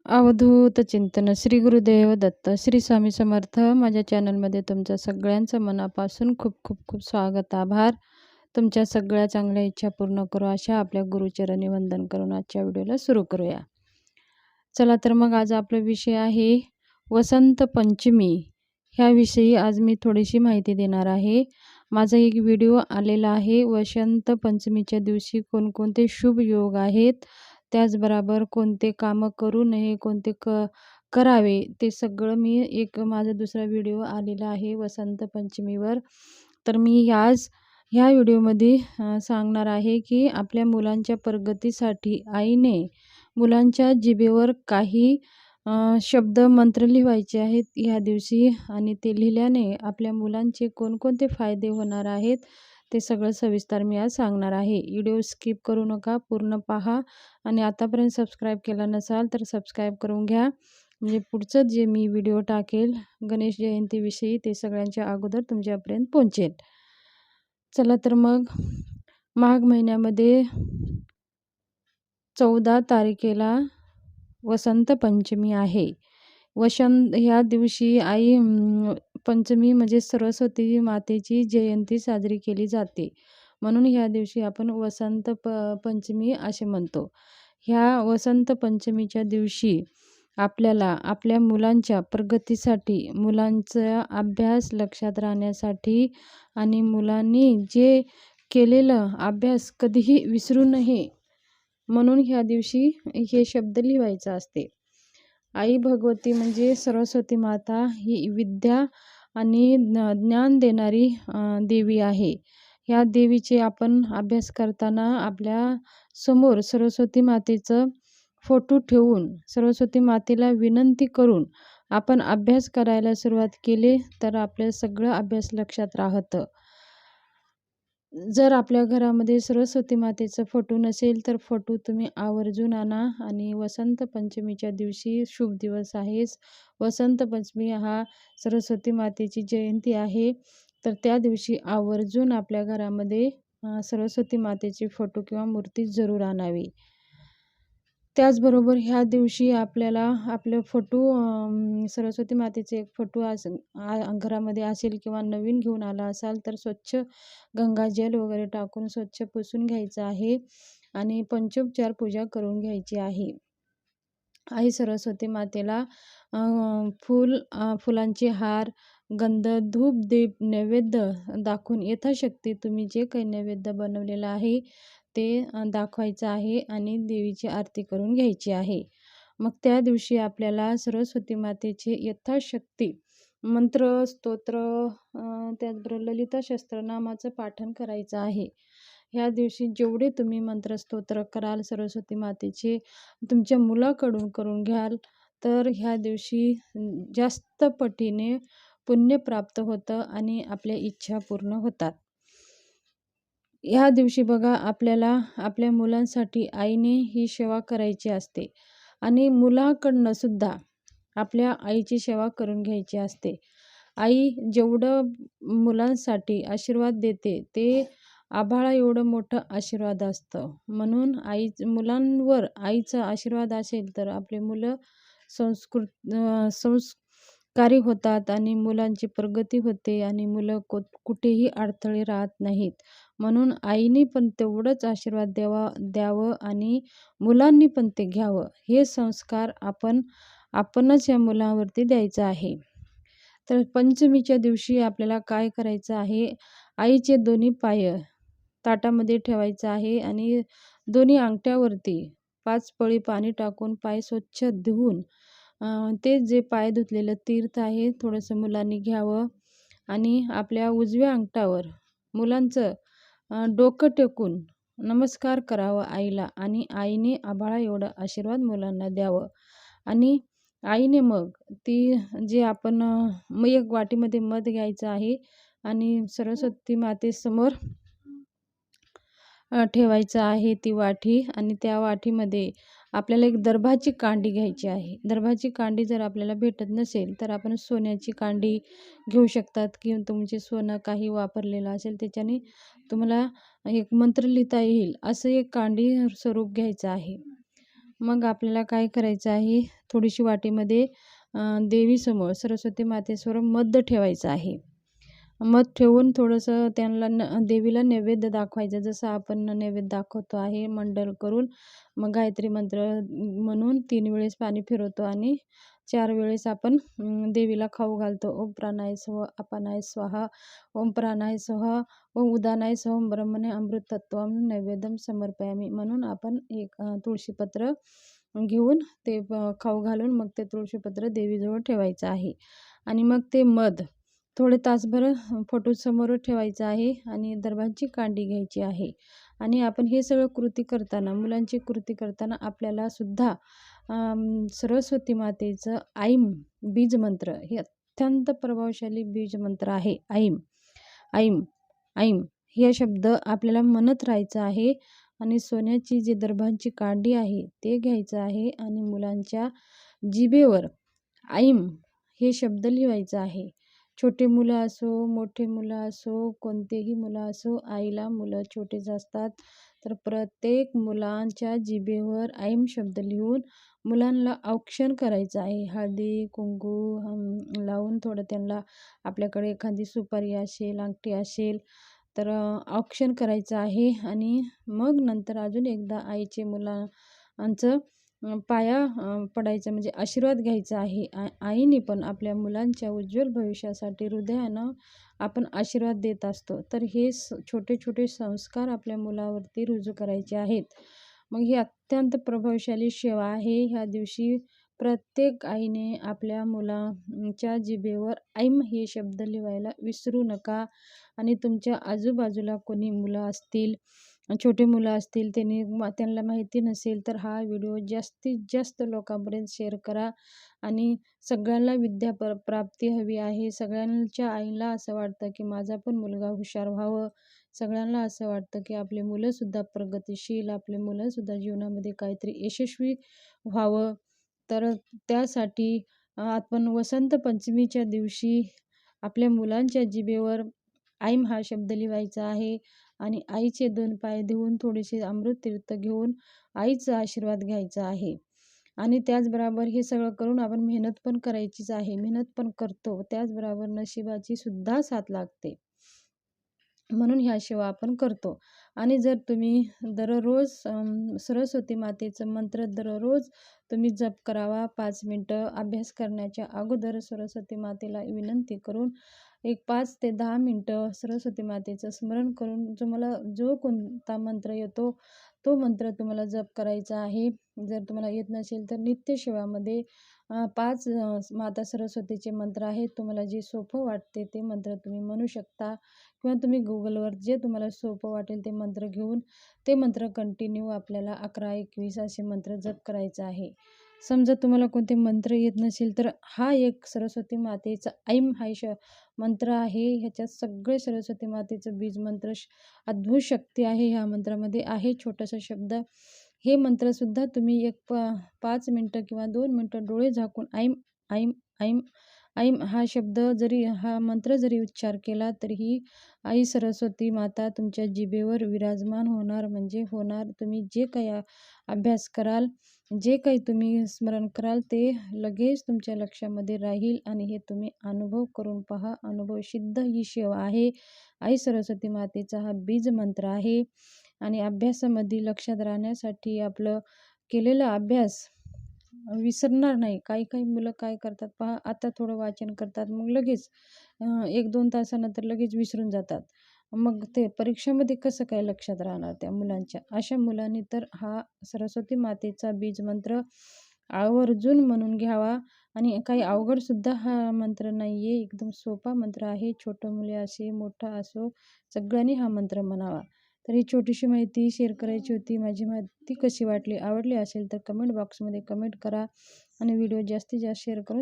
अवधूत चिंतन श्री गुरुदेव दत्त श्री स्वामी समर्थ. माझ्या चॅनलमध्ये तुमच्या सगळ्यांचं मनापासून खूप खूप खूप स्वागत, आभार. तुमच्या सगळ्या चांगल्या इच्छा पूर्ण करू अशा आपल्या गुरुचरणी वंदन करून आजच्या व्हिडिओला सुरू करूया. चला तर मग आज आपला विषय आहे वसंत पंचमी. ह्याविषयी आज मी थोडीशी माहिती देणार आहे. माझा एक व्हिडिओ आलेला आहे वसंत पंचमीच्या दिवशी कोणकोणते शुभ योग आहेत, त्याचबरोबर कोणते कामं करू नये, कोणते करावे, ते सगळं मी एक माझा दुसरा व्हिडिओ आलेला आहे वसंत पंचमीवर. तर मी आज ह्या व्हिडिओमध्ये सांगणार आहे की आपल्या मुलांच्या प्रगतीसाठी आईने मुलांच्या जिभेवर काही शब्द मंत्र लिहायचे आहेत ह्या दिवशी, आणि ते लिहिल्याने आपल्या मुलांचे कोणकोणते फायदे होणार आहेत ते सगळं सविस्तर मी आज सांगणार आहे. व्हिडिओ स्किप करू नका, पूर्ण पहा. आणि आतापर्यंत सबस्क्राईब केला नसाल तर सबस्क्राईब करून घ्या, म्हणजे पुढचं जे मी व्हिडिओ टाकेल गणेश जयंतीविषयी ते सगळ्यांच्या अगोदर तुमच्यापर्यंत पोहोचेल. चला तर मग माघ महिन्यामध्ये 14 तारखेला वसंत पंचमी आहे. ह्या दिवशी आई पंचमी म्हणजे सरस्वती मातेची जयंती साजरी केली जाते, म्हणून ह्या दिवशी आपण वसंत पंचमी असे म्हणतो. ह्या वसंत पंचमीच्या दिवशी आपल्याला आपल्या मुलांच्या प्रगतीसाठी, मुलांचा अभ्यास लक्षात राहण्यासाठी आणि मुलांनी जे केलेलं अभ्यास कधीही विसरू नये म्हणून ह्या दिवशी हे शब्द लिहायचं असते. आई भगवती म्हणजे सरस्वती माता ही विद्या आणि ज्ञान देणारी देवी आहे. ह्या देवीचे आपण अभ्यास करताना आपल्या समोर सरस्वती मातेचं फोटो ठेवून सरस्वती मातेला विनंती करून आपण अभ्यास करायला सुरुवात केली तर आपलं सगळं अभ्यास लक्षात राहतं. जर आपल्या घरामध्ये सरस्वती मातेचा फोटो नसेल तर फोटो तुम्ही आवर्जून आणा. आणि वसंत पंचमीच्या दिवशी शुभ दिवस आहे. वसंत पंचमी हा सरस्वती मातेची जयंती आहे, तर त्या दिवशी आवर्जून आपल्या घरामध्ये सरस्वती मातेची फोटो किंवा मूर्ती जरूर आणावी. त्याचबरोबर ह्या दिवशी आपल्याला आपलं फोटो सरस्वती मातेचे एक फोटो घरामध्ये असेल किंवा नवीन घेऊन आला असाल तर स्वच्छ गंगाजल वगैरे टाकून स्वच्छ पुसून घ्यायचं आहे आणि पंचोपचार पूजा करून घ्यायची आहे. आई सरस्वती मातेला फुलांचे हार, गंध, धूप, दीप नैवेद्य दाखवून यथाशक्ती तुम्ही जे काही नैवेद्य बनवलेलं आहे ते दाखवायचं आहे आणि देवीची आरती करून घ्यायची आहे. मग त्या दिवशी आपल्याला सरस्वती मातेचे यथाशक्ती मंत्र, स्तोत्र, त्याचबरोबर ललिता सहस्त्रनामाचं पाठन करायचं आहे. ह्या दिवशी जेवढे तुम्ही मंत्र स्तोत्र कराल सरस्वती मातेचे, तुमच्या मुलाकडून करून घ्याल तर ह्या दिवशी जास्त पटीने पुण्य प्राप्त होतं आणि आपल्या इच्छा पूर्ण होतात. ह्या दिवशी बघा आपल्याला आपल्या मुलांसाठी आईने ही सेवा करायची असते आणि मुलाकडनं सुद्धा आपल्या आईची सेवा करून घ्यायची असते. आई जेवढं मुलांसाठी आशीर्वाद देते ते आभाळा एवढं मोठं आशीर्वाद असतं. म्हणून मुलांवर आईचा आशीर्वाद असेल तर आपले मुलं संस्कारी होतात आणि मुलांची प्रगती होते आणि मुलं कुठेही अडथळे राहत नाहीत. म्हणून आईने पण तेवढंच आशीर्वाद द्यावं आणि मुलांनी पण ते घ्यावं. हे संस्कार आपणच या मुलांवरती द्यायचं आहे. तर पंचमीच्या दिवशी आपल्याला काय करायचं आहे, आईचे दोन्ही पाय ताटामध्ये ठेवायचं आहे आणि दोन्ही अंगठ्यावरती 5 पळी पाणी टाकून पाय स्वच्छ धुवून ते जे पाय धुतलेलं तीर्थ आहे थोडंसं मुलांनी घ्यावं आणि आपल्या उजव्या अंगठावर मुलांचं डोकं टेकून नमस्कार करावं आईला आणि आईने आभाळा एवढं आशीर्वाद मुलांना द्यावं. आणि आईने मग ती जे आपण एक वाटीमध्ये मध घ्यायचं आहे आणि सरस्वती मातेसमोर ठेवायचं आहे ती वाटी. आणि त्या वाटीमध्ये आपल्याला एक दर्भाची कांडी घ्यायची आहे. दर्भाची कांडी जर आपल्याला भेटत नसेल तर आपण सोन्याची कांडी घेऊ शकतात किंवा तुमचे सोनं काही वापरलेलं असेल त्याच्याने तुम्हाला एक मंत्र लिहिता येईल असं एक कांडी स्वरूप घ्यायचं आहे. मग आपल्याला काय करायचं आहे, थोडीशी वाटीमध्ये देवीसमोर सरस्वती मातेसमोर मध ठेवायचं आहे. मध ठेवून थोडंसं त्यांना देवीला नैवेद्य दाखवायचं, जसं आपण नैवेद्य दाखवतो आहे मंडळ करून. मग गायत्री मंत्र म्हणून 3 वेळेस पाणी फिरवतो आणि 4 वेळेस आपण देवीला खाऊ घालतो. ओम प्राणाय स्वाहा, अपानाय स्वाहा, ओम प्राणाय स्वाहा, ओम उदानाय स्वाहा, ओम ब्रह्मणे अमृतत्वम नैवेद्यम समर्पयामी म्हणून आपण एक तुळशीपत्र घेऊन ते खाऊ घालून मग ते तुळशीपत्र देवीजवळ ठेवायचं आहे. आणि मग ते मध थोडे तासभर फोटोसमोर ठेवायचं आहे आणि दर्भाची कांडी घ्यायची आहे. आणि आपण हे सगळं कृती करताना, मुलांची कृती करताना आपल्याला सुद्धा सरस्वती मातेचं ऐम बीज मंत्र हे अत्यंत प्रभावशाली बीज मंत्र आहे. ऐम ऐम ऐम हे शब्द आपल्याला म्हणत राहायचं आहे. आणि सोन्याची जी दर्भांची कांडी आहे ते घ्यायचं आहे आणि मुलांच्या जिभेवर ऐम हे शब्द लिहायचं आहे. छोटे मुलं असो, मोठे मुलं असो, कोणतेही मुलं असो, आईला मुलं छोटेच असतात तर प्रत्येक मुलांच्या जिभेवर ऐम शब्द लिहून मुलांना औक्षण करायचं आहे. हळदी कुंकू लावून थोडं त्यांना, आपल्याकडे एखादी सुपारी असेल, अंगठी असेल तर औक्षण करायचं आहे. आणि मग नंतर अजून एकदा आईचे मुलांचं पाया पडायचं, म्हणजे आशीर्वाद घ्यायचा आहे. आईने पण आपल्या मुलांच्या उज्ज्वल भविष्यासाठी हृदयानं आपण आशीर्वाद देत असतो. तर हे छोटे छोटे संस्कार आपल्या मुलावरती रुजू करायचे आहेत. मग ही अत्यंत प्रभावशाली सेवा आहे. ह्या दिवशी प्रत्येक आईने आपल्या मुलांच्या जिभेवर ऐम हे शब्द लिहायला विसरू नका. आणि तुमच्या आजूबाजूला कोणी मुलं असतील, छोटे मुलं असतील, त्यांना माहिती नसेल तर हा व्हिडिओ जास्तीत जास्त लोकांपर्यंत शेअर करा. आणि सगळ्यांना विद्या प्राप्ती हवी आहे. सगळ्यांच्या आईला असं वाटतं की माझा पण मुलगा हुशार व्हावं. सगळ्यांना असं वाटतं की आपले मुलंसुद्धा प्रगतिशील, आपले मुलंसुद्धा जीवनामध्ये काहीतरी यशस्वी व्हावं. तर त्यासाठी आपण वसंत पंचमीच्या दिवशी आपल्या मुलांच्या जिभेवर ऐम हा शब्द लिहायचा आहे. आणि आईचे 2 पाय देऊन थोडेसे अमृत तीर्थ घेऊन आईचा आशीर्वाद घ्यायचा आहे. आणि त्याचबरोबर हे सगळं करून आपण मेहनत पण करायचीच आहे. मेहनत पण करतो, त्याचबरोबर नशिबाची सुद्धा साथ लागते. म्हणून ह्या सेवा आपण करतो. आणि जर तुम्ही दररोज सरस्वती मातेचं मंत्र दररोज तुम्ही जप करावा. 5 मिनटं अभ्यास करण्याच्या अगोदर सरस्वती मातेला विनंती करून एक 5 ते 10 मिनटं सरस्वती मातेचं स्मरण करून तुम्हाला जो कोणता मंत्र येतो तो मंत्र तुम्हाला जप करायचा आहे. जर तुम्हाला येत नसेल तर नित्यसेवामध्ये 5 माता सरस्वतीचे मंत्र आहेत. तुम्हाला जे सोपं वाटते ते मंत्र तुम्ही म्हणू शकता. किंवा तुम्ही गुगलवर जे तुम्हाला सोपं वाटेल ते मंत्र घेऊन ते मंत्र कंटिन्यू आपल्याला 11-21 असे मंत्र जप करायचं आहे. समजा तुम्हाला कोणते मंत्र येत नसेल तर हा एक सरस्वती मातेचा ऐम हा मंत्र आहे. ह्याच्यात सगळे सरस्वती मातेचं बीज मंत्र अद्भुत शक्ती आहे. ह्या मंत्रामध्ये आहे छोटासा शब्द. हे मंत्रसुद्धा तुम्ही एक 5 मिनटं किंवा 2 मिनटं डोळे झाकून ऐम ऐम ऐम ऐम हा शब्द जरी, हा मंत्र जरी उच्चार केला तरीही आई सरस्वती माता तुमच्या जिभेवर विराजमान होणार, म्हणजे होणार. तुम्ही जे काही अभ्यास कराल, जे काही तुम्ही स्मरण कराल ते लगेच तुमच्या लक्षामध्ये राहील. आणि हे तुम्ही अनुभव करून पहा. अनुभवसिद्ध ही सेवा आहे. आई सरस्वती मातेचा हा बीज मंत्र आहे. आणि अभ्यासामध्ये लक्षात राहण्यासाठी आपलं केलेला अभ्यास विसरणार नाही. काही काही मुलं काय करतात पहा, आता थोडं वाचन करतात, मग लगेच 1-2 तासानंतर लगेच विसरून जातात. मग ते परीक्षेमध्ये कसं काय लक्षात राहणार त्या मुलांच्या? अशा मुलांनी तर हा सरस्वती मातेचा बीज मंत्र आवर्जून म्हणून घ्यावा. आणि काही अवघडसुद्धा हा मंत्र नाही आहे, एकदम सोपा मंत्र आहे. छोटं मुले असे, मोठा असो, सगळ्यांनी हा मंत्र म्हणावा. तर ही छोटीशी माहिती शेअर करायची होती. माझी माहिती कशी वाटली, आवडली असेल तर कमेंट बॉक्समध्ये कमेंट करा. आणि व्हिडिओ जास्तीत जास्त शेअर करून